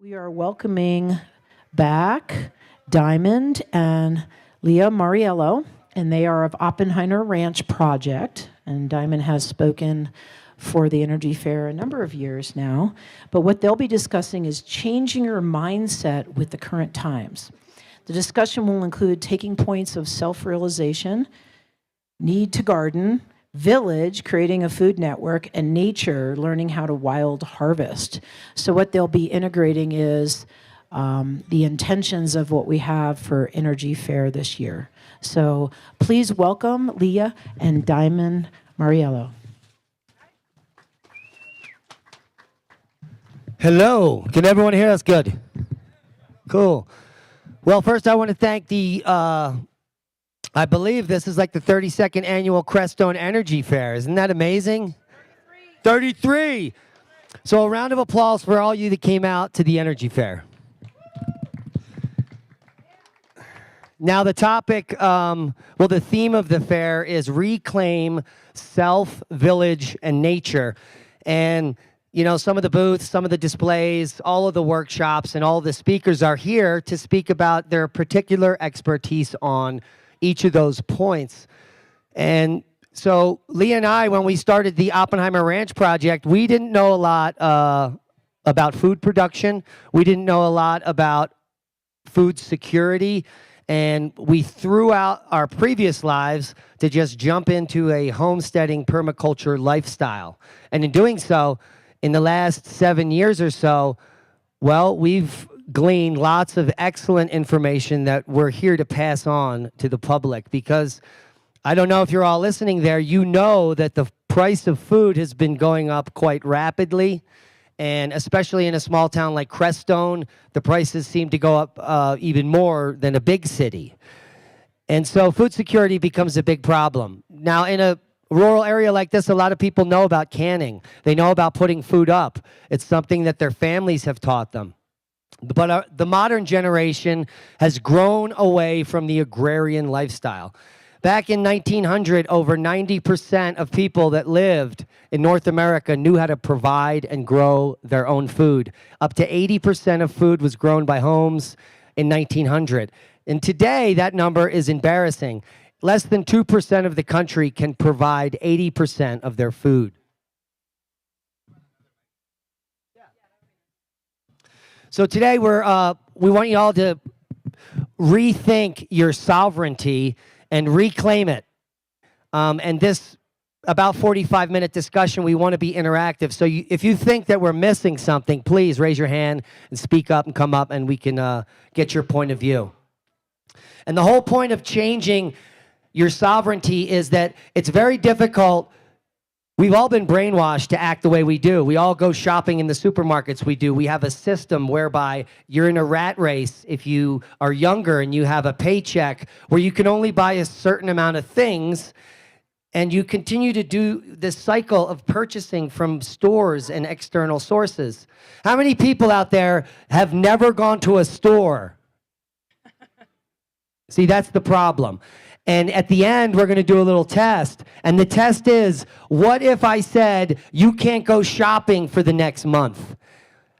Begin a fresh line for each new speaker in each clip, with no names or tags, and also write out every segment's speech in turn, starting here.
We are welcoming back Diamond and Leah Mariello, and they are of Oppenheimer Ranch Project. And Diamond has spoken for the Energy Fair a number of years now. But what they'll be discussing is changing your mindset with the current times. The discussion will include taking points of self-realization, need to garden, village, creating a food network, and nature, learning how to wild harvest. So what they'll be integrating is the intentions of what we have for Energy Fair this year. So please welcome Leah and Diamond Mariello.
Hello. Can everyone hear us good? Cool. Well, first I want to thank the I believe this is like the 32nd annual Crestone Energy Fair. Isn't that amazing? 33. So a round of applause for all you that came out to the Energy Fair. Now the topic, the theme of the fair is reclaim self, village, and nature. And you know, some of the booths, some of the displays, all of the workshops, and all the speakers are here to speak about their particular expertise on each of those points. And so Leah and I, when we started the Oppenheimer Ranch Project, we didn't know a lot about food production. We didn't know a lot about food security. And we threw out our previous lives to just jump into a homesteading permaculture lifestyle. And in doing so, in the last 7 years or so, well, we've gleaned lots of excellent information that we're here to pass on to the public, because I don't know if you're all listening there, you know that the price of food has been going up quite rapidly, and especially in a small town like Crestone, the prices seem to go up even more than a big city. And so food security becomes a big problem. Now, in a rural area like this, a lot of people know about canning. They know about putting food up. It's something that their families have taught them. But the modern generation has grown away from the agrarian lifestyle. Back in 1900, over 90% of people that lived in North America knew how to provide and grow their own food. Up to 80% of food was grown by homes in 1900. And today, that number is embarrassing. Less than 2% of the country can provide 80% of their food. So today we want you all to rethink your sovereignty and reclaim it. And this about 45-minute discussion, we want to be interactive. So if you think that we're missing something, please raise your hand and speak up and come up, and we can get your point of view. And the whole point of changing your sovereignty is that it's very difficult. We've all been brainwashed to act the way we do. We all go shopping in the supermarkets we do. We have a system whereby you're in a rat race if you are younger and you have a paycheck where you can only buy a certain amount of things, and you continue to do this cycle of purchasing from stores and external sources. How many people out there have never gone to a store? See, that's the problem. And at the end, we're going to do a little test. And the test is, what if I said you can't go shopping for the next month?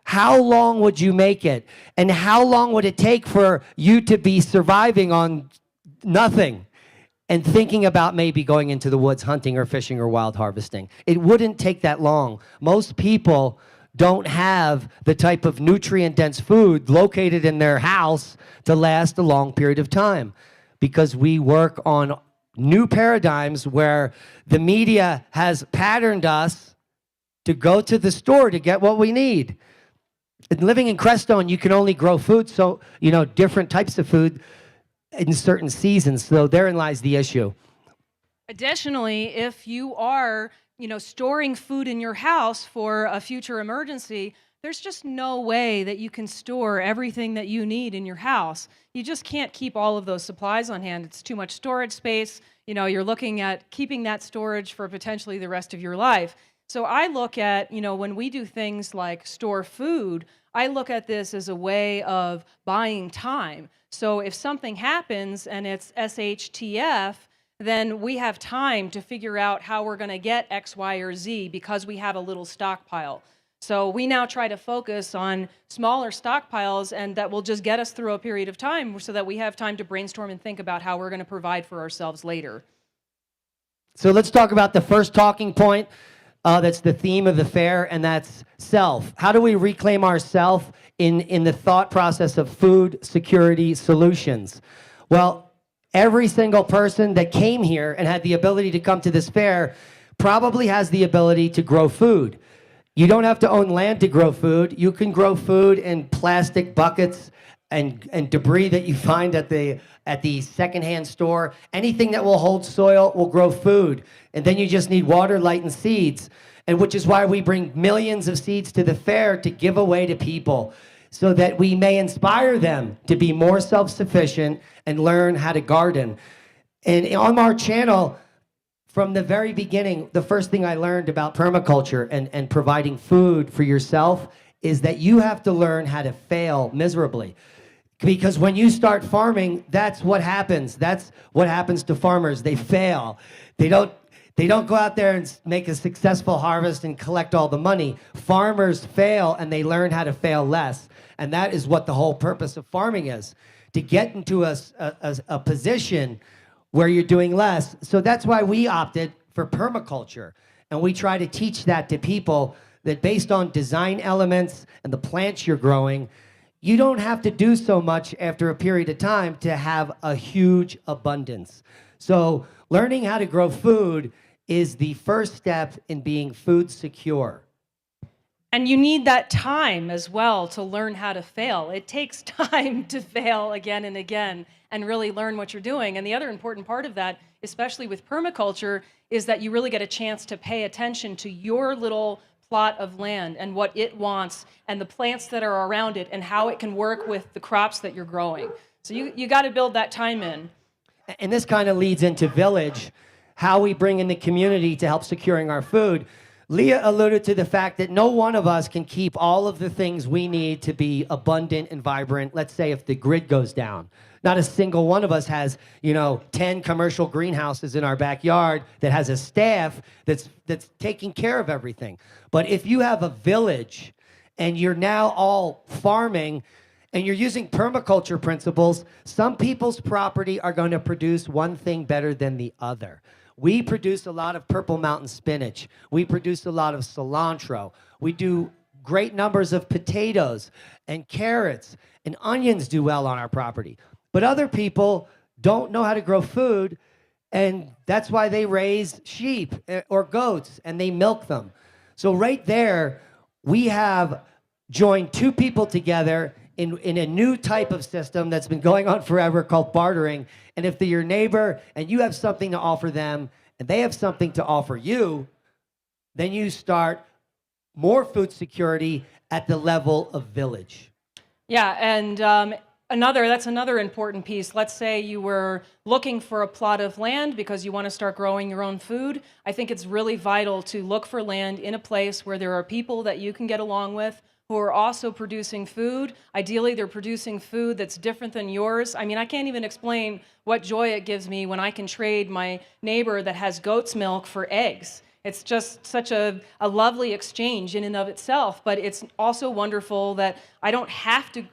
How long would you make it? And how long would it take for you to be surviving on nothing and thinking about maybe going into the woods, hunting or fishing or wild harvesting? It wouldn't take that long. Most people don't have the type of nutrient-dense food located in their house to last a long period of time, because we work on new paradigms where the media has patterned us to go to the store to get what we need. And living in Crestone, you can only grow food, so, you know, different types of food in certain seasons, so therein lies the issue.
Additionally, if you are, storing food in your house for a future emergency, there's just no way that you can store everything that you need in your house. You just can't keep all of those supplies on hand. It's too much storage space. You're looking at keeping that storage for potentially the rest of your life. So I look at, when we do things like store food, I look at this as a way of buying time. So if something happens and it's SHTF, then we have time to figure out how we're going to get X, Y, or Z because we have a little stockpile. So we now try to focus on smaller stockpiles, and that will just get us through a period of time so that we have time to brainstorm and think about how we're going to provide for ourselves later.
So let's talk about the first talking point. That's the theme of the fair, and that's self. How do we reclaim ourself in the thought process of food security solutions? Well, every single person that came here and had the ability to come to this fair probably has the ability to grow food. You don't have to own land to grow food. You can grow food in plastic buckets and debris that you find at the secondhand store. Anything that will hold soil will grow food. And then you just need water, light, and seeds. And which is why we bring millions of seeds to the fair to give away to people so that we may inspire them to be more self-sufficient and learn how to garden. And on our channel, from the very beginning, the first thing I learned about permaculture and providing food for yourself is that you have to learn how to fail miserably. Because when you start farming, that's what happens. That's what happens to farmers. They fail. They don't go out there and make a successful harvest and collect all the money. Farmers fail, and they learn how to fail less. And that is what the whole purpose of farming is, to get into a position where you're doing less. So that's why we opted for permaculture. And we try to teach that to people, that based on design elements and the plants you're growing, you don't have to do so much after a period of time to have a huge abundance. So learning how to grow food is the first step in being food secure.
And you need that time as well to learn how to fail. It takes time to fail again and again and really learn what you're doing. And the other important part of that, especially with permaculture, is that you really get a chance to pay attention to your little plot of land and what it wants and the plants that are around it and how it can work with the crops that you're growing. So you got to build that time in.
And this kind of leads into village, how we bring in the community to help securing our food. Leah alluded to the fact that no one of us can keep all of the things we need to be abundant and vibrant. Let's say if the grid goes down. Not a single one of us has, 10 commercial greenhouses in our backyard that has a staff that's taking care of everything. But if you have a village and you're now all farming and you're using permaculture principles, some people's property are going to produce one thing better than the other. We produce a lot of purple mountain spinach. We produce a lot of cilantro. We do great numbers of potatoes and carrots, and onions do well on our property. But other people don't know how to grow food, and that's why they raise sheep or goats, and they milk them. So right there, we have joined two people together in a new type of system that's been going on forever called bartering. And if they're your neighbor and you have something to offer them and they have something to offer you, then you start more food security at the level of village.
Yeah, and that's another important piece. Let's say you were looking for a plot of land because you want to start growing your own food. I think it's really vital to look for land in a place where there are people that you can get along with who are also producing food. Ideally, they're producing food that's different than yours. I mean, I can't even explain what joy it gives me when I can trade my neighbor that has goat's milk for eggs. It's just such a lovely exchange in and of itself, but it's also wonderful that I don't have to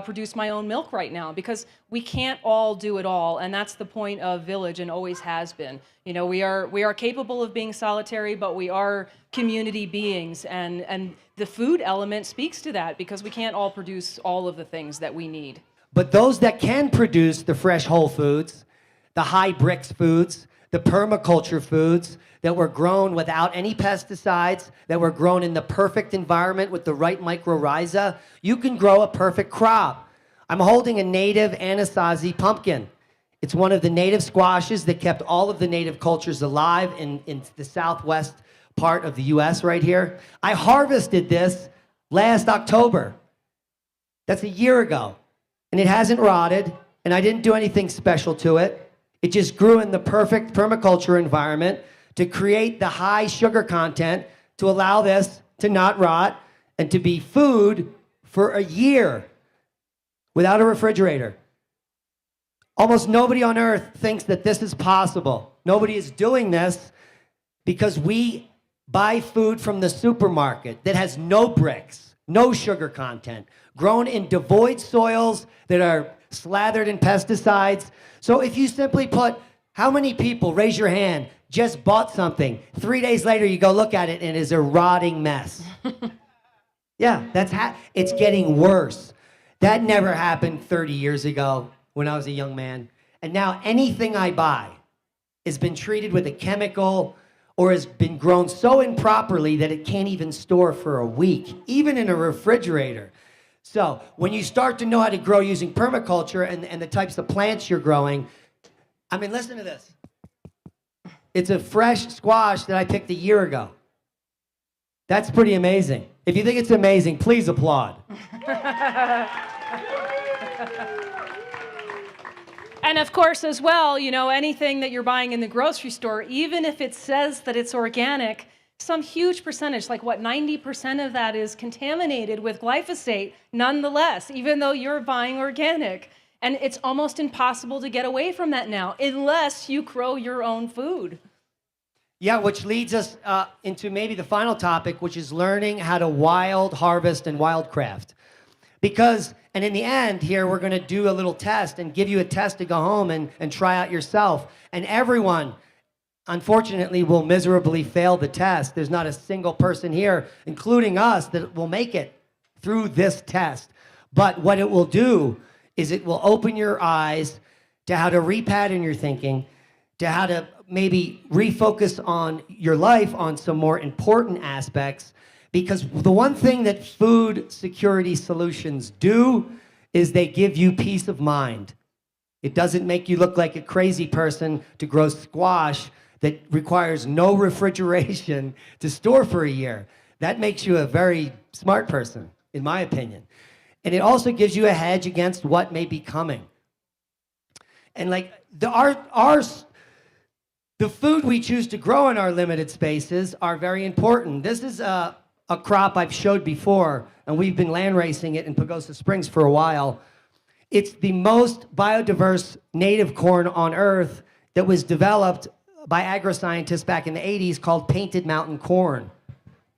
produce my own milk right now, because we can't all do it all, and that's the point of Village and always has been. We are capable of being solitary, but we are community beings, and the food element speaks to that, because we can't all produce all of the things that we need.
But those that can produce the fresh whole foods, the high bricks foods, the permaculture foods that were grown without any pesticides, that were grown in the perfect environment with the right mycorrhiza, you can grow a perfect crop. I'm holding a native Anasazi pumpkin. It's one of the native squashes that kept all of the native cultures alive in the southwest part of the US right here. I harvested this last October. That's a year ago. And it hasn't rotted, and I didn't do anything special to it. It just grew in the perfect permaculture environment to create the high sugar content to allow this to not rot and to be food for a year without a refrigerator. Almost nobody on earth thinks that this is possible. Nobody is doing this because we buy food from the supermarket that has no bricks, no sugar content, grown in devoid soils that are slathered in pesticides. So if you simply put, how many people, raise your hand, just bought something, 3 days later you go look at it and it is a rotting mess. Yeah, it's getting worse. That never happened 30 years ago when I was a young man. And now anything I buy has been treated with a chemical or has been grown so improperly that it can't even store for a week, even in a refrigerator. So when you start to know how to grow using permaculture and the types of plants you're growing, I mean, listen to this. It's a fresh squash that I picked a year ago. That's pretty amazing. If you think it's amazing, please applaud.
And of course, as well, you know, anything that you're buying in the grocery store, even if it says that it's organic, some huge percentage, like what, 90% of that is contaminated with glyphosate, nonetheless, even though you're buying organic. And it's almost impossible to get away from that now, unless you grow your own food.
Yeah, which leads us into maybe the final topic, which is learning how to wild harvest and wildcraft. Because, and in the end here, we're going to do a little test and give you a test to go home and try out yourself. And everyone, unfortunately, will miserably fail the test. There's not a single person here, including us, that will make it through this test. But what it will do is it will open your eyes to how to repattern your thinking, to how to maybe refocus on your life on some more important aspects. Because the one thing that food security solutions do is they give you peace of mind. It doesn't make you look like a crazy person to grow squash that requires no refrigeration to store for a year. That makes you a very smart person, in my opinion. And it also gives you a hedge against what may be coming. And like the food we choose to grow in our limited spaces are very important. This is a crop I've showed before, and we've been land racing it in Pagosa Springs for a while. It's the most biodiverse native corn on earth that was developed by agro-scientists back in the 80s called painted mountain corn.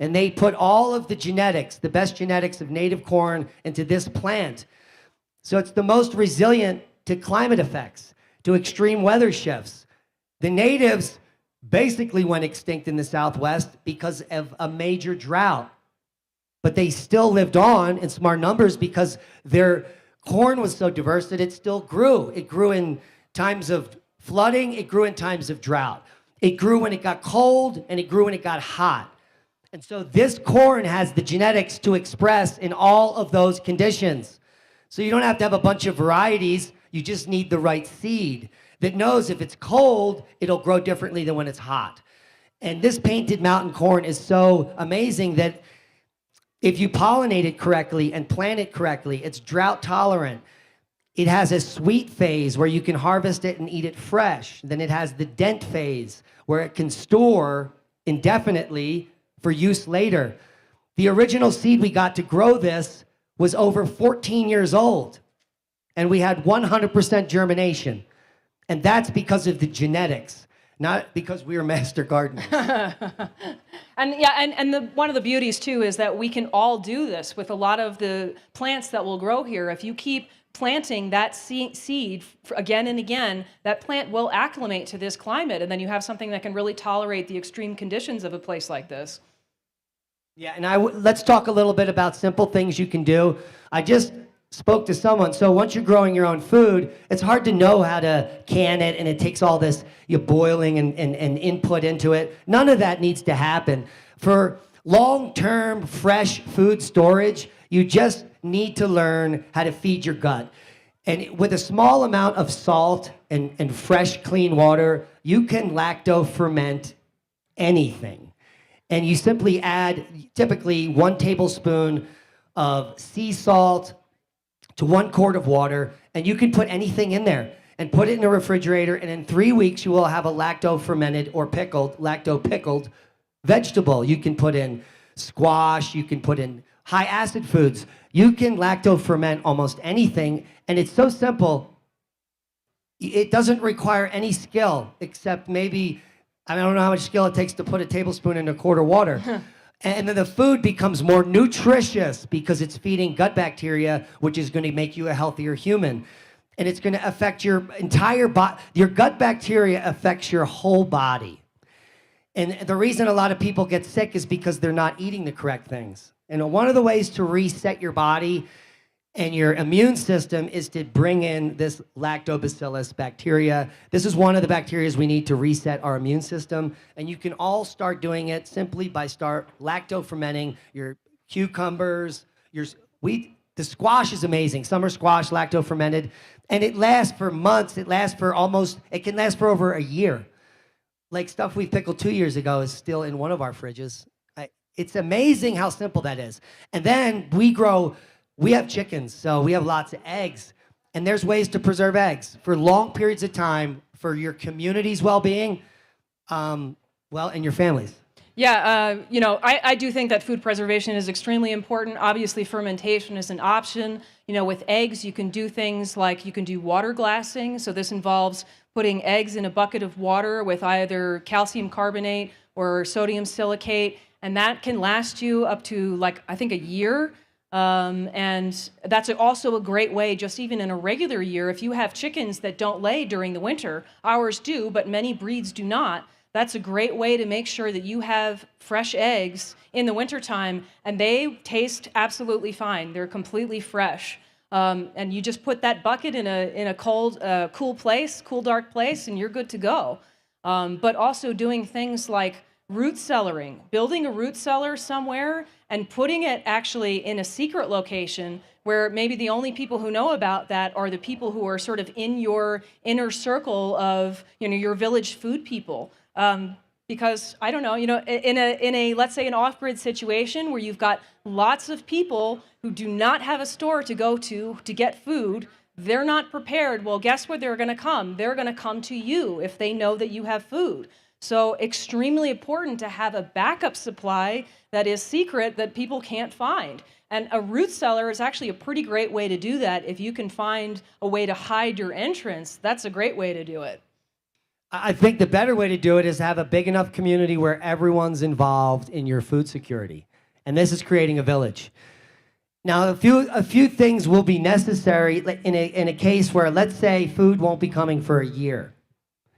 And they put all of the genetics, the best genetics of native corn into this plant. So it's the most resilient to climate effects, to extreme weather shifts. The natives basically went extinct in the Southwest because of a major drought. But they still lived on in small numbers because their corn was so diverse that it still grew. It grew in times of flooding, it grew in times of drought. It grew when it got cold, and it grew when it got hot. And so this corn has the genetics to express in all of those conditions. So you don't have to have a bunch of varieties, you just need the right seed that knows if it's cold, it'll grow differently than when it's hot. And this painted mountain corn is so amazing that if you pollinate it correctly and plant it correctly, it's drought tolerant. It has a sweet phase where you can harvest it and eat it fresh. Then it has the dent phase where it can store indefinitely for use later. The original seed we got to grow this was over 14 years old, and we had 100% germination. And that's because of the genetics, not because we were master gardeners.
And yeah, and one of the beauties too is that we can all do this with a lot of the plants that will grow here. If you keep planting that seed again and again, that plant will acclimate to this climate, and then you have something that can really tolerate the extreme conditions of a place like this.
Yeah, and let's talk a little bit about simple things you can do. I just spoke to someone. So once you're growing your own food, it's hard to know how to can it, and it takes all this boiling and input into it. None of that needs to happen. For long-term fresh food storage, you just need to learn how to feed your gut. And with a small amount of salt and fresh, clean water, you can lacto-ferment anything. And you simply add typically 1 tablespoon of sea salt to 1 quart of water, and you can put anything in there and put it in a refrigerator, and in 3 weeks you will have a lacto-fermented or lacto-pickled vegetable. You can put in squash, you can put in high-acid foods. You can lacto-ferment almost anything, and it's so simple. It doesn't require any skill except maybe I don't know how much skill it takes to put a tablespoon in a quart of water. And then the food becomes more nutritious because it's feeding gut bacteria, which is going to make you a healthier human. And it's going to affect your entire body. Your gut bacteria affects your whole body. And the reason a lot of people get sick is because they're not eating the correct things. And one of the ways to reset your body and your immune system is to bring in this lactobacillus bacteria. This is one of the bacteria we need to reset our immune system. And you can all start doing it simply by start lacto-fermenting your cucumbers, your wheat. The squash is amazing. Summer squash, lacto-fermented. And it lasts for months. It can last for over a year. Like stuff we pickled 2 years ago is still in one of our fridges. It's amazing how simple that is. And then we have chickens, so we have lots of eggs. And there's ways to preserve eggs for long periods of time for your community's well-being, and your families.
Yeah, I do think that food preservation is extremely important. Obviously, fermentation is an option. With eggs, you can do things like you can do water glassing. So this involves putting eggs in a bucket of water with either calcium carbonate or sodium silicate, and that can last you up to, I think, a year. And that's also a great way, just even in a regular year, if you have chickens that don't lay during the winter, ours do, but many breeds do not. That's a great way to make sure that you have fresh eggs in the wintertime, and they taste absolutely fine. They're completely fresh. And you just put that bucket in a cold, cool place, cool, dark place, and you're good to go. But also doing things like root cellaring, building a root cellar somewhere and putting it actually in a secret location where maybe the only people who know about that are the people who are sort of in your inner circle of, your village food people. Because I don't know, in a let's say an off-grid situation where you've got lots of people who do not have a store to go to get food, they're not prepared. Well, guess where they're going to come? They're going to come to you if they know that you have food. So extremely important to have a backup supply that is secret that people can't find. And a root cellar is actually a pretty great way to do that. If you can find a way to hide your entrance, that's a great way to do it.
I think the better way to do it is have a big enough community where everyone's involved in your food security. And this is creating a village. Now, a few things will be necessary in a case where, let's say, food won't be coming for a year.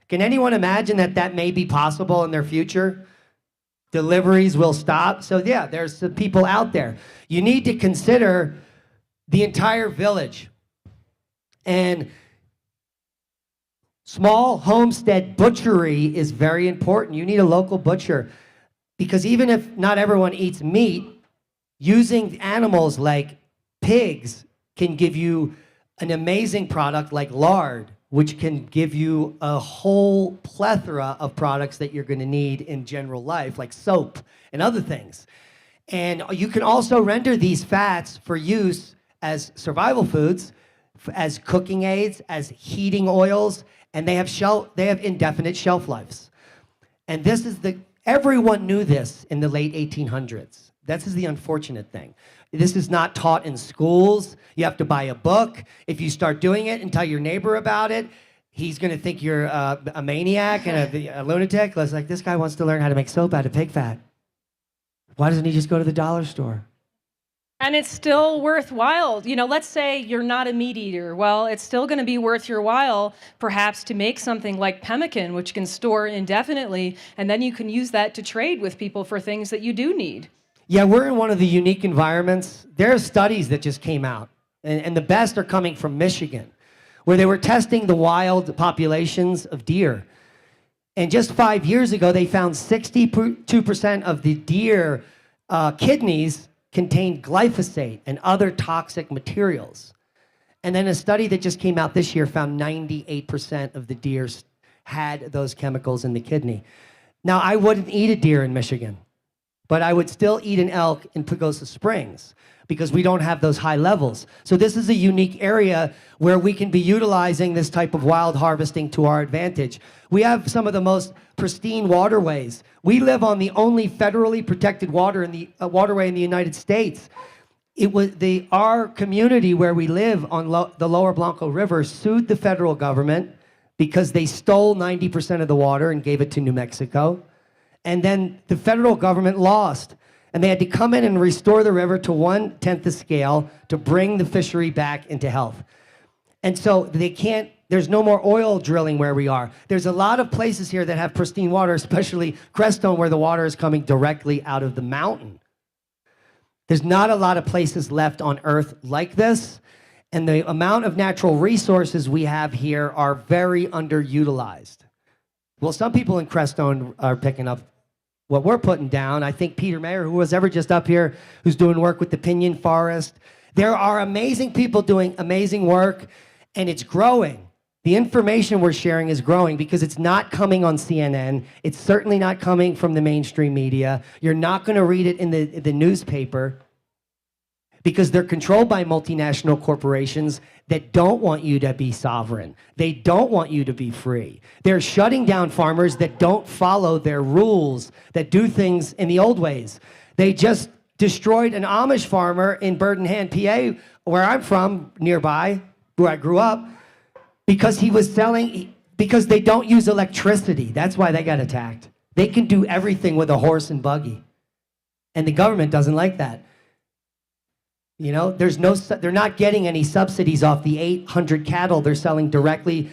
Can anyone imagine that may be possible in their future? Deliveries will stop. So yeah, there's some people out there. You need to consider the entire village. And small homestead butchery is very important. You need a local butcher because even if not everyone eats meat, using animals like pigs can give you an amazing product like lard, which can give you a whole plethora of products that you're going to need in general life, like soap and other things. And you can also render these fats for use as survival foods, as cooking aids, as heating oils, and they have indefinite shelf lives. And everyone knew this in the late 1800s. This is the unfortunate thing. This is not taught in schools. You have to buy a book. If you start doing it and tell your neighbor about it, he's going to think you're a maniac and a lunatic. It's like, this guy wants to learn how to make soap out of pig fat. Why doesn't he just go to the dollar store?
And it's still worthwhile. Let's say you're not a meat eater. Well, it's still going to be worth your while, perhaps, to make something like pemmican, which can store indefinitely, and then you can use that to trade with people for things that you do need.
Yeah, we're in one of the unique environments. There are studies that just came out, and the best are coming from Michigan, where they were testing the wild populations of deer. And just 5 years ago, they found 62% of the deer kidneys contained glyphosate and other toxic materials. And then a study that just came out this year found 98% of the deer had those chemicals in the kidney. Now, I wouldn't eat a deer in Michigan, but I would still eat an elk in Pagosa Springs because we don't have those high levels. So this is a unique area where we can be utilizing this type of wild harvesting to our advantage. We have some of the most pristine waterways. We live on the only federally protected waterway in the United States. It was our community where we live on the Lower Blanco River sued the federal government because they stole 90% of the water and gave it to New Mexico. And then the federal government lost. And they had to come in and restore the river to 1/10 the scale to bring the fishery back into health. And so they can't, there's no more oil drilling where we are. There's a lot of places here that have pristine water, especially Crestone, where the water is coming directly out of the mountain. There's not a lot of places left on Earth like this. And the amount of natural resources we have here are very underutilized. Well, some people in Crestone are picking up what we're putting down. I think Peter Mayer, who was ever just up here, who's doing work with the Pinyon Forest. There are amazing people doing amazing work, and it's growing. The information we're sharing is growing because it's not coming on CNN. It's certainly not coming from the mainstream media. You're not going to read it in the newspaper because they're controlled by multinational corporations that don't want you to be sovereign. They don't want you to be free. They're shutting down farmers that don't follow their rules, that do things in the old ways. They just destroyed an Amish farmer in Bird in Hand, PA, where I'm from, nearby, where I grew up, because he was selling, because they don't use electricity. That's why they got attacked. They can do everything with a horse and buggy. And the government doesn't like that. You know, they're not getting any subsidies off the 800 cattle they're selling directly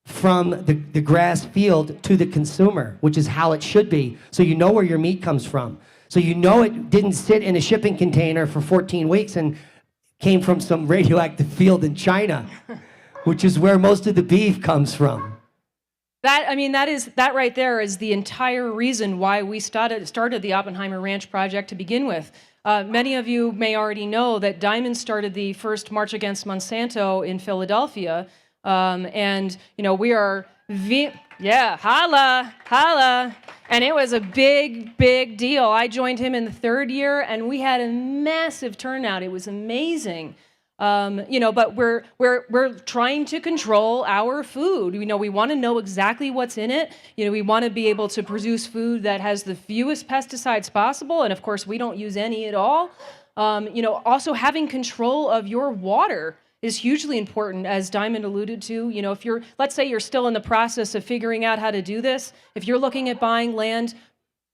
from the grass field to the consumer, which is how it should be. So you know where your meat comes from. So you know it didn't sit in a shipping container for 14 weeks and came from some radioactive field in China, which is where most of the beef comes from.
That right there is the entire reason why we started the Oppenheimer Ranch project to begin with. Many of you may already know that Diamond started the first March Against Monsanto in Philadelphia, and you know we are holla, and it was a big deal. I joined him in the 3rd year, and we had a massive turnout. It was amazing. But we're trying to control our food. You know, we want to know exactly what's in it. You know, we want to be able to produce food that has the fewest pesticides possible, and of course, we don't use any at all. Also having control of your water is hugely important, as Diamond alluded to. You know, let's say you're still in the process of figuring out how to do this. If you're looking at buying land,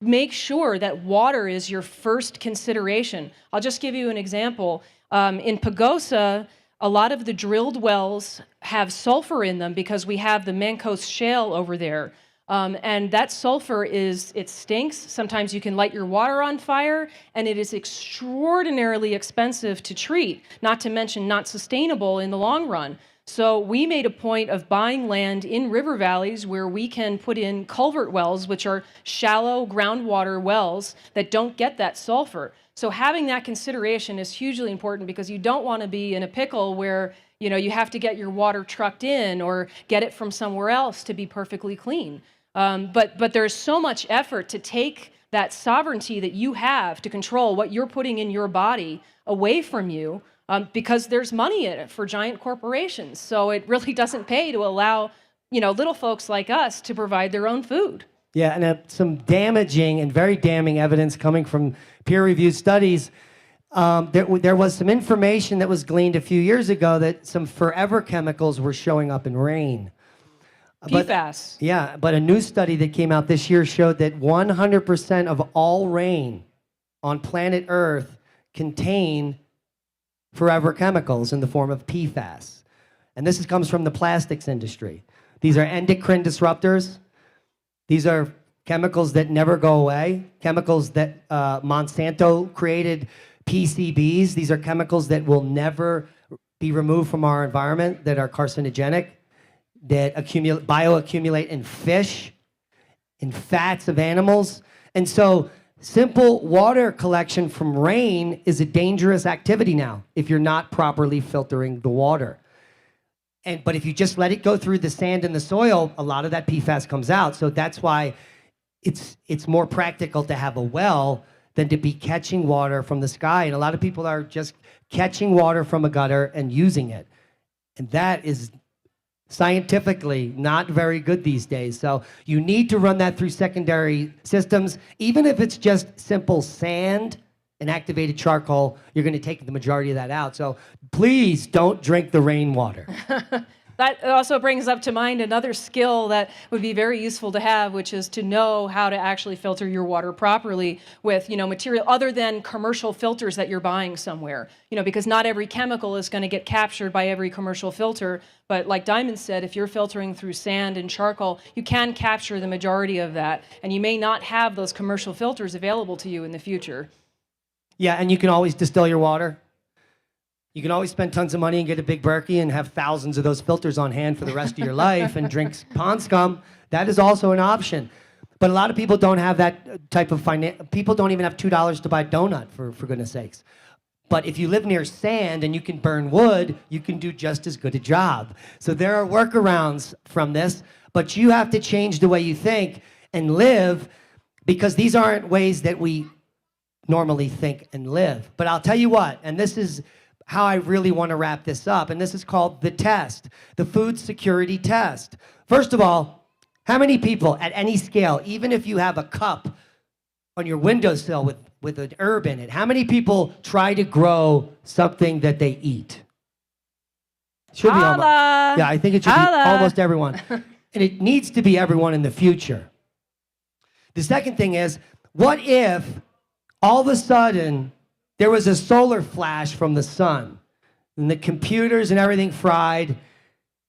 make sure that water is your first consideration. I'll just give you an example. In Pagosa, a lot of the drilled wells have sulfur in them because we have the Mancos Shale over there. And that sulfur it stinks. Sometimes you can light your water on fire, and it is extraordinarily expensive to treat, not to mention not sustainable in the long run. So we made a point of buying land in river valleys where we can put in culvert wells, which are shallow groundwater wells that don't get that sulfur. So having that consideration is hugely important because you don't want to be in a pickle where, you know, you have to get your water trucked in or get it from somewhere else to be perfectly clean. But there's so much effort to take that sovereignty that you have to control what you're putting in your body away from you because there's money in it for giant corporations. So it really doesn't pay to allow, you know, little folks like us to provide their own food.
Yeah, and some damaging and very damning evidence coming from peer-reviewed studies. There was some information that was gleaned a few years ago that some forever chemicals were showing up in rain.
PFAS.
But a new study that came out this year showed that 100% of all rain on planet Earth contain forever chemicals in the form of PFAS. And this comes from the plastics industry. These are endocrine disruptors. These are chemicals that never go away, chemicals that Monsanto created, PCBs. These are chemicals that will never be removed from our environment, that are carcinogenic, that bioaccumulate in fish, in fats of animals. And so simple water collection from rain is a dangerous activity now if you're not properly filtering the water. But if you just let it go through the sand and the soil, a lot of that PFAS comes out. So that's why it's more practical to have a well than to be catching water from the sky. And a lot of people are just catching water from a gutter and using it. And that is scientifically not very good these days. So you need to run that through secondary systems. Even if it's just simple sand and activated charcoal, you're going to take the majority of that out. So please don't drink the rainwater.
That also brings up to mind another skill that would be very useful to have, which is to know how to actually filter your water properly with, material other than commercial filters that you're buying somewhere. Because not every chemical is going to get captured by every commercial filter. But like Diamond said, if you're filtering through sand and charcoal, you can capture the majority of that. And you may not have those commercial filters available to you in the future.
Yeah, and you can always distill your water. You can always spend tons of money and get a big Berkey and have thousands of those filters on hand for the rest of your life and drink pond scum. That is also an option. But a lot of people don't have that type of people don't even have $2 to buy a donut, for goodness sakes. But if you live near sand and you can burn wood, you can do just as good a job. So there are workarounds from this, but you have to change the way you think and live, because these aren't ways that we normally think and live. But I'll tell you what, and this is how I really want to wrap this up, and this is called the test, the food security test. First of all, how many people at any scale, even if you have a cup on your windowsill with an herb in it, how many people try to grow something that they eat? Should be almost, yeah, I think it should be almost everyone. And it needs to be everyone in the future. The second thing is, what if all of a sudden there was a solar flash from the sun and the computers and everything fried,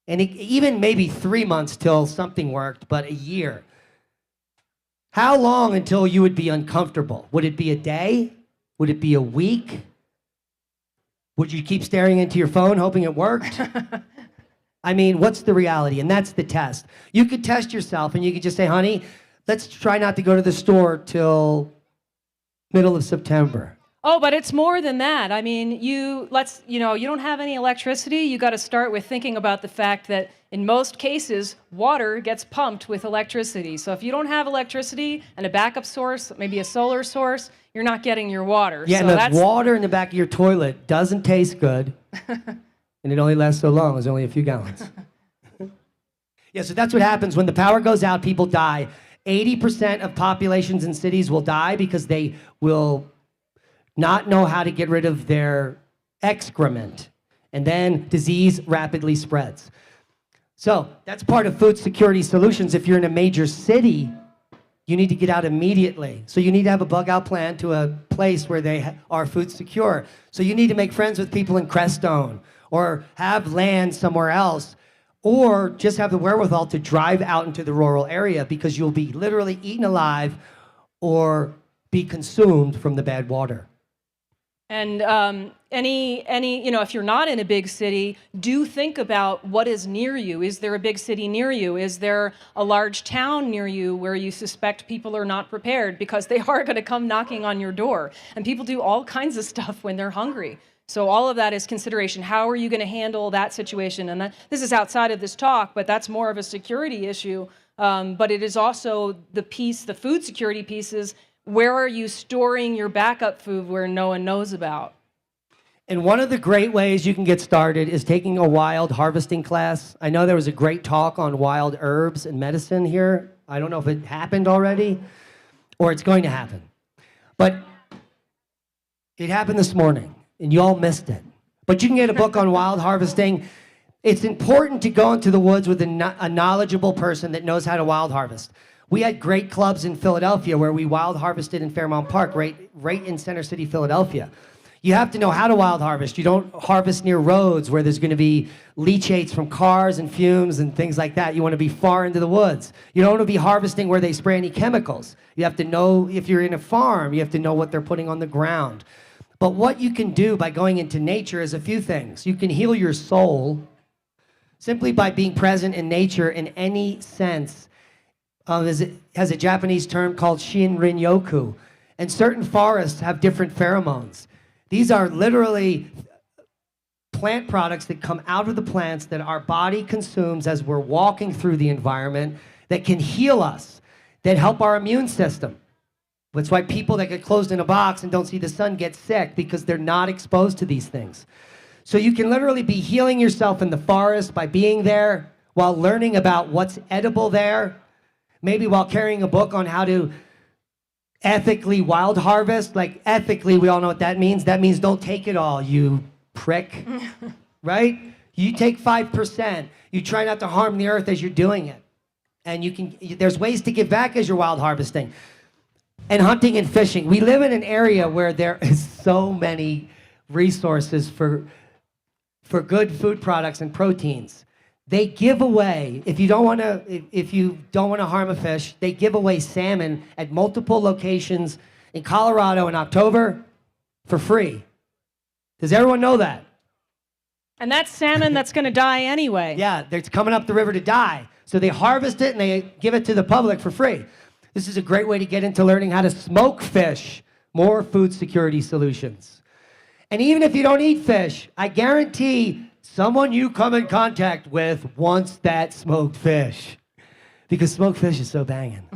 and even maybe 3 months till something worked, but a year? How long until you would be uncomfortable? Would it be a day? Would it be a week? Would you keep staring into your phone hoping it worked? I mean, what's the reality? And that's the test. You could test yourself and you could just say, honey, let's try not to go to the store till middle of September.
Oh, but it's more than that. I mean, you don't have any electricity. You got to start with thinking about the fact that in most cases, water gets pumped with electricity. So if you don't have electricity and a backup source, maybe a solar source, you're not getting your water.
Yeah,
so
and the water in the back of your toilet doesn't taste good, and it only lasts so long. There's only a few gallons. Yeah, so that's what happens when the power goes out. People die. 80% of populations in cities will die because they will not know how to get rid of their excrement, and then disease rapidly spreads. So that's part of food security solutions. If you're in a major city, you need to get out immediately. So you need to have a bug out plan to a place where they are food secure. So you need to make friends with people in Crestone, or have land somewhere else, or just have the wherewithal to drive out into the rural area, because you'll be literally eaten alive or be consumed from the bad water.
And if you're not in a big city, do think about what is near you. Is there a big city near you? Is there a large town near you where you suspect people are not prepared, because they are going to come knocking on your door? And people do all kinds of stuff when they're hungry. So all of that is consideration. How are you going to handle that situation? And this is outside of this talk, but that's more of a security issue. But it is also the food security piece is, where are you storing your backup food where no one knows about?
And one of the great ways you can get started is taking a wild harvesting class. I know there was a great talk on wild herbs and medicine here. I don't know if it happened already or it's going to happen. But it happened this morning, and you all missed it. But you can get a book on wild harvesting. It's important to go into the woods with a knowledgeable person that knows how to wild harvest. We had great clubs in Philadelphia where we wild harvested in Fairmount Park, right in Center City, Philadelphia. You have to know how to wild harvest. You don't harvest near roads where there's going to be leachates from cars and fumes and things like that. You want to be far into the woods. You don't want to be harvesting where they spray any chemicals. You have to know, if you're in a farm, you have to know what they're putting on the ground. But what you can do by going into nature is a few things. You can heal your soul simply by being present in nature in any sense. It has a Japanese term called Shinrin-yoku. And certain forests have different pheromones. These are literally plant products that come out of the plants that our body consumes as we're walking through the environment, that can heal us, that help our immune system. That's why people that get closed in a box and don't see the sun get sick, because they're not exposed to these things. So you can literally be healing yourself in the forest by being there, while learning about what's edible there, maybe while carrying a book on how to ethically wild harvest. Like, ethically, we all know what that means. That means don't take it all, you prick, right? You take 5%, you try not to harm the earth as you're doing it. And there's ways to give back as you're wild harvesting. And hunting and fishing. We live in an area where there is so many resources for good food products and proteins. They give away, if you don't want to harm a fish, they give away salmon at multiple locations in Colorado in October for free. Does everyone know that?
And that's salmon that's going to die anyway.
Yeah, it's coming up the river to die. So they harvest it and they give it to the public for free. This is a great way to get into learning how to smoke fish, more food security solutions. And even if you don't eat fish, I guarantee someone you come in contact with wants that smoked fish. Because smoked fish is so banging.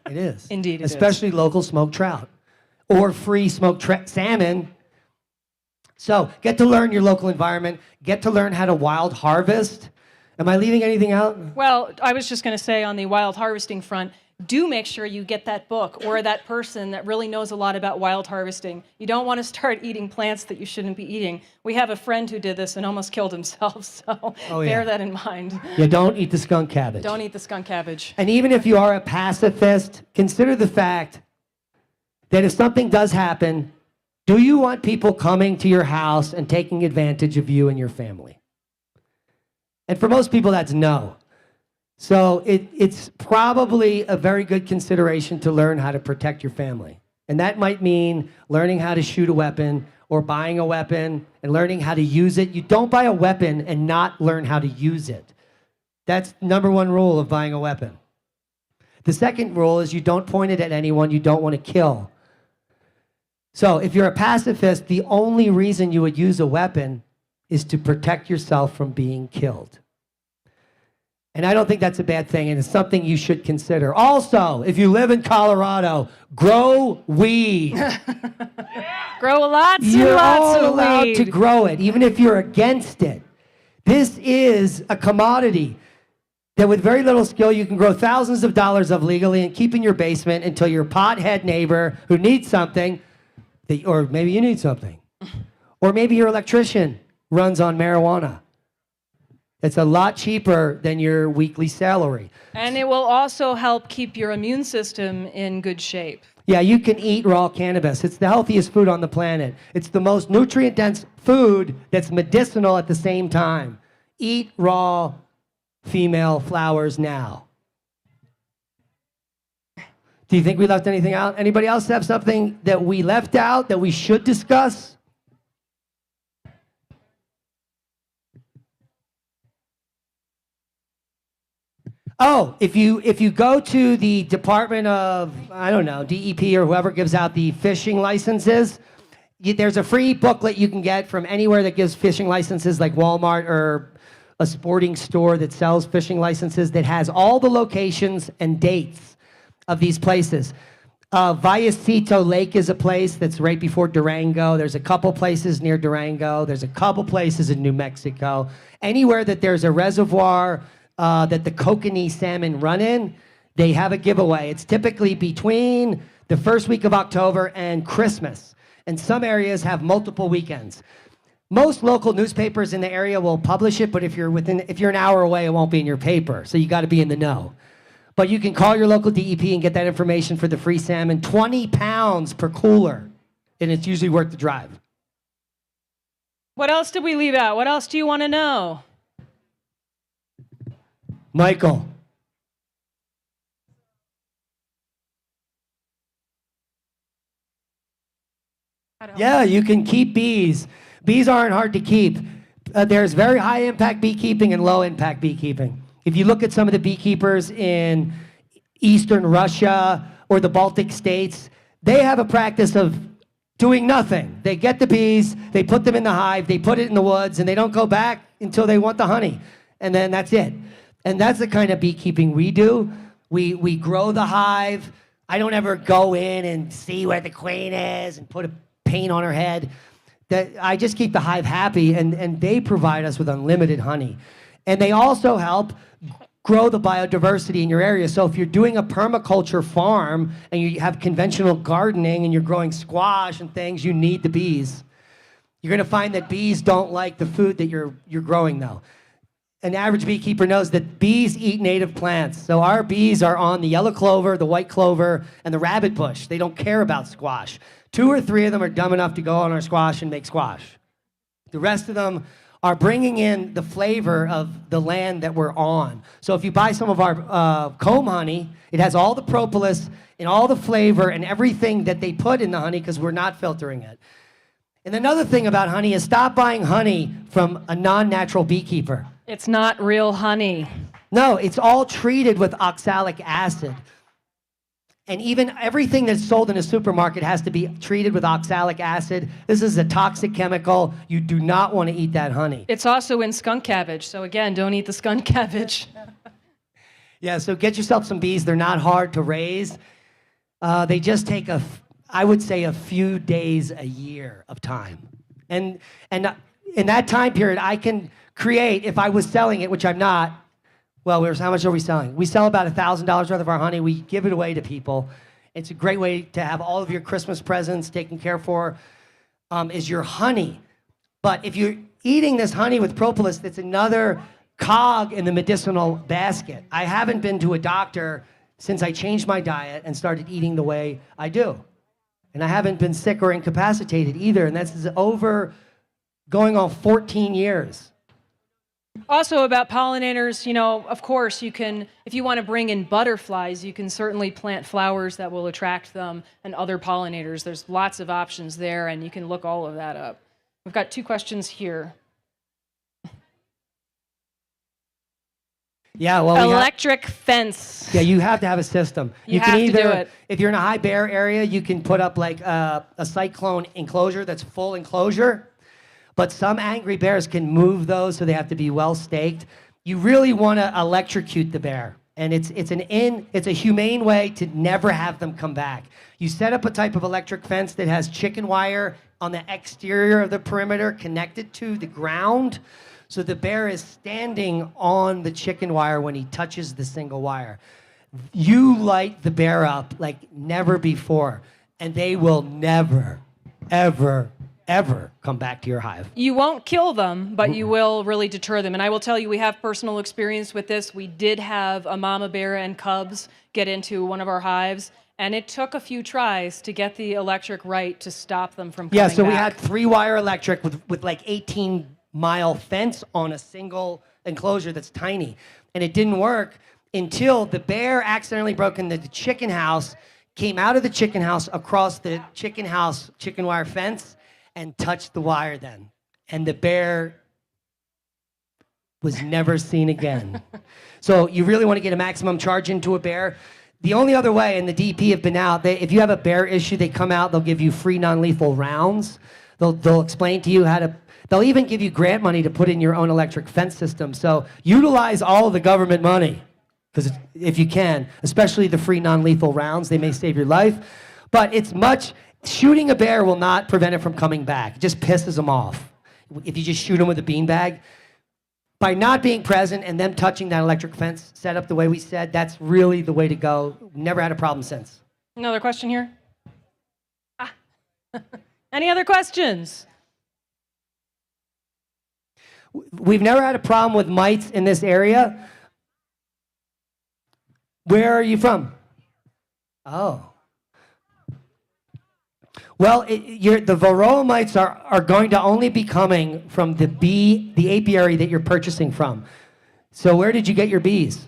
It is.
Indeed it is.
Especially local smoked trout or free smoked salmon. So get to learn your local environment. Get to learn how to wild harvest. Am I leaving anything out?
Well, I was just going to say on the wild harvesting front, do make sure you get that book or that person that really knows a lot about wild harvesting. You don't want to start eating plants that you shouldn't be eating. We have a friend who did this and almost killed himself, so bear that in mind.
Yeah, don't eat the skunk cabbage.
Don't eat the skunk cabbage.
And even if you are a pacifist, consider the fact that if something does happen, do you want people coming to your house and taking advantage of you and your family? And for most people, that's no. So it's probably a very good consideration to learn how to protect your family. And that might mean learning how to shoot a weapon or buying a weapon and learning how to use it. You don't buy a weapon and not learn how to use it. That's number one rule of buying a weapon. The second rule is you don't point it at anyone you don't want to kill. So if you're a pacifist, the only reason you would use a weapon is to protect yourself from being killed. And I don't think that's a bad thing, and it's something you should consider. Also, if you live in Colorado, grow weed.
Grow lots and
You're
lots
all
of
allowed
weed.
to grow it, even if you're against it. This is a commodity that with very little skill, you can grow thousands of dollars of legally and keep in your basement until your pothead neighbor who needs something, or maybe you need something, or maybe your electrician runs on marijuana. It's a lot cheaper than your weekly salary.
And it will also help keep your immune system in good shape.
Yeah, you can eat raw cannabis. It's the healthiest food on the planet. It's the most nutrient-dense food that's medicinal at the same time. Eat raw female flowers now. Do you think we left anything out? Anybody else have something that we left out that we should discuss? Oh, if you go to the Department of, I don't know, DEP or whoever gives out the fishing licenses, there's a free booklet you can get from anywhere that gives fishing licenses, like Walmart or a sporting store that sells fishing licenses, that has all the locations and dates of these places. Vallecito Lake is a place that's right before Durango. There's a couple places near Durango. There's a couple places in New Mexico. Anywhere that there's a reservoir that the kokanee salmon run in, they have a giveaway. It's typically between the first week of October and Christmas. And some areas have multiple weekends. Most local newspapers in the area will publish it, but if you're an hour away, it won't be in your paper. So you got to be in the know. But you can call your local DEP and get that information for the free salmon. 20 pounds per cooler, and it's usually worth the drive.
What else did we leave out? What else do you want to know?
Michael. Yeah, you can keep bees. Bees aren't hard to keep. There's very high impact beekeeping and low impact beekeeping. If you look at some of the beekeepers in Eastern Russia or the Baltic states, they have a practice of doing nothing. They get the bees, they put them in the hive, they put it in the woods, and they don't go back until they want the honey. And then that's it. And that's the kind of beekeeping we do. We grow the hive. I don't ever go in and see where the queen is and put a paint on her head. I just keep the hive happy, and they provide us with unlimited honey. And they also help grow the biodiversity in your area. So if you're doing a permaculture farm and you have conventional gardening and you're growing squash and things, you need the bees. You're going to find that bees don't like the food that you're growing, though. An average beekeeper knows that bees eat native plants. So our bees are on the yellow clover, the white clover, and the rabbit bush. They don't care about squash. 2 or 3 of them are dumb enough to go on our squash and make squash. The rest of them are bringing in the flavor of the land that we're on. So if you buy some of our comb honey, it has all the propolis and all the flavor and everything that they put in the honey because we're not filtering it. And another thing about honey is stop buying honey from a non-natural beekeeper.
It's not real honey.
No, it's all treated with oxalic acid. And even everything that's sold in a supermarket has to be treated with oxalic acid. This is a toxic chemical. You do not want to eat that honey.
It's also in skunk cabbage. So again, don't eat the skunk cabbage.
Yeah, so get yourself some bees. They're not hard to raise. They just take I would say a few days a year of time. And in that time period, I can create, if I was selling it, which I'm not, well, how much are we selling? We sell about $1,000 worth of our honey. We give it away to people. It's a great way to have all of your Christmas presents taken care for, is your honey. But if you're eating this honey with propolis, that's another cog in the medicinal basket. I haven't been to a doctor since I changed my diet and started eating the way I do. And I haven't been sick or incapacitated either. And that's over going on 14 years.
Also about pollinators, of course you can, if you want to bring in butterflies, you can certainly plant flowers that will attract them and other pollinators. There's lots of options there, and you can look all of that up. We've got 2 questions here.
Yeah, well,
electric fence.
Yeah, you have to have a system.
You
can
have to
either,
do it.
If you're in a high bear area, you can put up like a cyclone enclosure that's full enclosure. But some angry bears can move those, so they have to be well staked. You really want to electrocute the bear, and it's a humane way to never have them come back. You set up a type of electric fence that has chicken wire on the exterior of the perimeter connected to the ground, so the bear is standing on the chicken wire when he touches the single wire. You light the bear up like never before, and they will never, ever come back to your hive.
You won't kill them, but you will really deter them. And I will tell you, we have personal experience with this. We did have a mama bear and cubs get into one of our hives, and it took a few tries to get the electric right to stop them from coming back.
Yeah, so we had 3-wire electric with like 18-mile fence on a single enclosure that's tiny. And it didn't work until the bear accidentally broke into the chicken house, came out of the chicken house across the chicken wire fence, and touched the wire then. And the bear was never seen again. So you really want to get a maximum charge into a bear. The only other way, and the DP have been out, if you have a bear issue, they come out, they'll give you free non-lethal rounds. They'll explain to you they'll even give you grant money to put in your own electric fence system. So utilize all of the government money, because if you can, especially the free non-lethal rounds, they may save your life. But shooting a bear will not prevent it from coming back. It just pisses them off. If you just shoot them with a beanbag, by not being present and them touching that electric fence set up the way we said, that's really the way to go. Never had a problem since.
Another question here? Any other questions?
We've never had a problem with mites in this area. Where are you from? Oh. Well, the varroa mites are going to only be coming from the apiary that you're purchasing from. So where did you get your bees?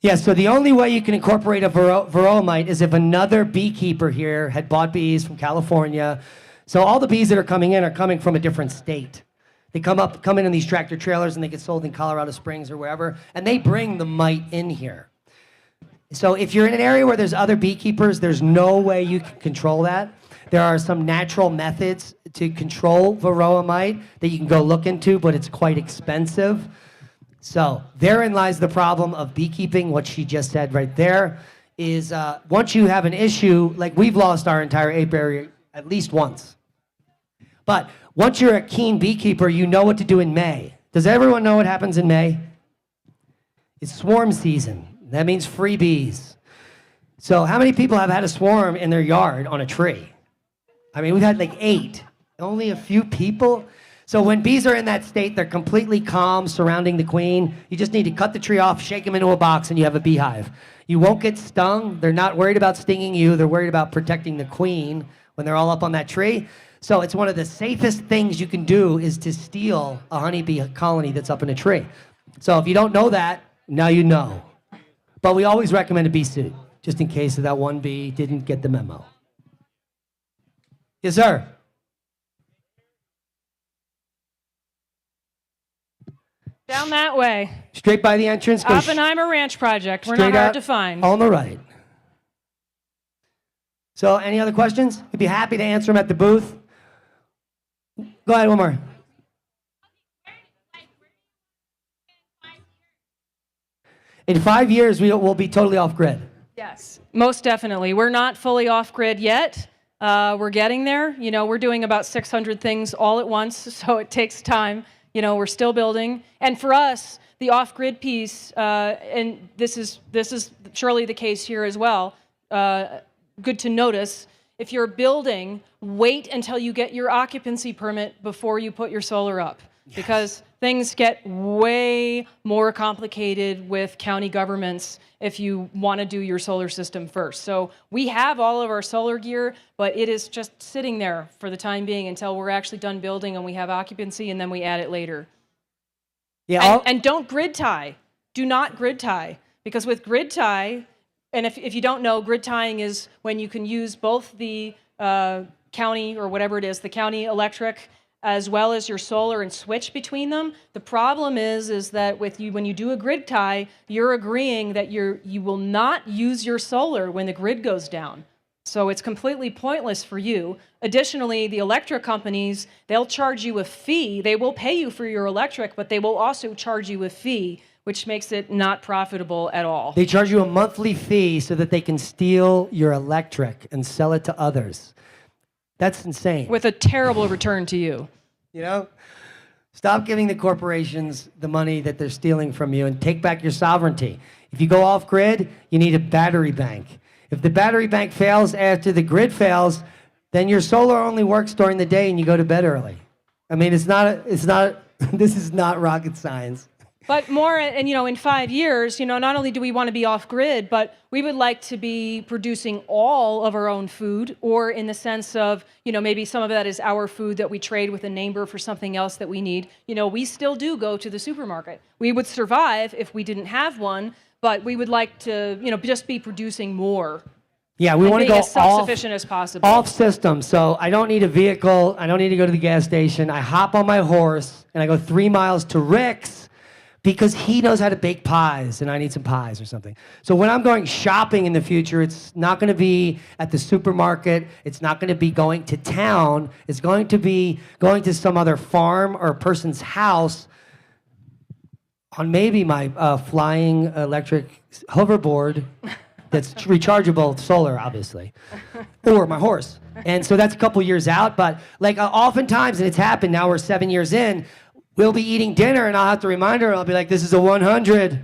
Yeah, so the only way you can incorporate a varroa mite is if another beekeeper here had bought bees from California. So all the bees that are coming in are coming from a different state. They come in these tractor trailers and they get sold in Colorado Springs or wherever, and they bring the mite in here. So if you're in an area where there's other beekeepers, there's no way you can control that. There are some natural methods to control varroa mite that you can go look into, but it's quite expensive. So therein lies the problem of beekeeping. What she just said right there is once you have an issue, like we've lost our entire apiary at least once. But once you're a keen beekeeper, you know what to do in May. Does everyone know what happens in May? It's swarm season. That means free bees. So how many people have had a swarm in their yard on a tree? I mean, we've had like 8. Only a few people. So when bees are in that state, they're completely calm surrounding the queen. You just need to cut the tree off, shake them into a box, and you have a beehive. You won't get stung. They're not worried about stinging you. They're worried about protecting the queen when they're all up on that tree. So it's one of the safest things you can do is to steal a honeybee colony that's up in a tree. So if you don't know that, now you know. But we always recommend a bee suit, just in case that one bee didn't get the memo. Yes, sir.
Down that way.
Straight by the entrance. Go
Oppenheimer Ranch Project. We're
straight
not hard
out
to find.
on the right. So any other questions? We'd be happy to answer them at the booth. Go ahead, one more. In 5 years, we'll be totally off-grid.
Yes, most definitely. We're not fully off-grid yet. We're getting there. You know, we're doing about 600 things all at once, so it takes time. You know, we're still building. And for us, the off-grid piece, and this is surely the case here as well, good to notice, if you're building, wait until you get your occupancy permit before you put your solar up. Yes. Because things get way more complicated with county governments if you want to do your solar system first. So we have all of our solar gear, but it is just sitting there for the time being until we're actually done building and we have occupancy, and then we add it later. Yeah, and don't grid tie. Do not grid tie. Because with grid tie, and if you don't know, grid tying is when you can use both the county or whatever it is, the county electric, as well as your solar, and switch between them. The problem is that with you, when you do a grid tie, you're agreeing that you will not use your solar when the grid goes down. So it's completely pointless for you. Additionally, the electric companies, they'll charge you a fee. They will pay you for your electric, but they will also charge you a fee, which makes it not profitable at all.
They charge you a monthly fee so that they can steal your electric and sell it to others. That's insane.
With a terrible return to you.
You know? Stop giving the corporations the money that they're stealing from you and take back your sovereignty. If you go off grid, you need a battery bank. If the battery bank fails after the grid fails, then your solar only works during the day and you go to bed early. I mean, this is not rocket science.
But more, and in 5 years, not only do we want to be off grid, but we would like to be producing all of our own food, or in the sense of, maybe some of that is our food that we trade with a neighbor for something else that we need. We still do go to the supermarket. We would survive if we didn't have one, but we would like to, just be producing more.
Yeah, we want to go
as self-sufficient as possible.
Off system. So I don't need a vehicle. I don't need to go to the gas station. I hop on my horse and I go 3 miles to Rick's, because he knows how to bake pies, and I need some pies or something. So when I'm going shopping in the future, it's not going to be at the supermarket. It's not going to be going to town. It's going to be going to some other farm or person's house on maybe my flying electric hoverboard that's rechargeable solar, obviously, or my horse. And so that's a couple years out. But oftentimes, and it's happened now, we're 7 years in, we'll be eating dinner, and I'll have to remind her, and I'll be like, this is a 100.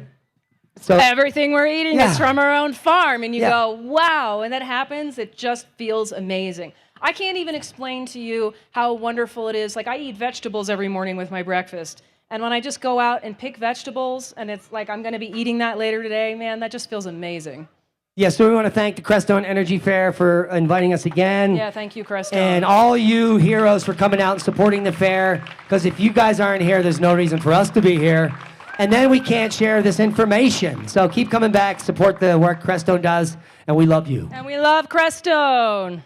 So
everything we're eating is from our own farm. And you go, wow. And that happens. It just feels amazing. I can't even explain to you how wonderful it is. I eat vegetables every morning with my breakfast. And when I just go out and pick vegetables, and it's like I'm going to be eating that later today, man, that just feels amazing.
Yeah, so we want to thank the Crestone Energy Fair for inviting us again.
Yeah, thank you, Crestone.
And all you heroes for coming out and supporting the fair, because if you guys aren't here, there's no reason for us to be here. And then we can't share this information. So keep coming back, support the work Crestone does, and we love you.
And we love Crestone.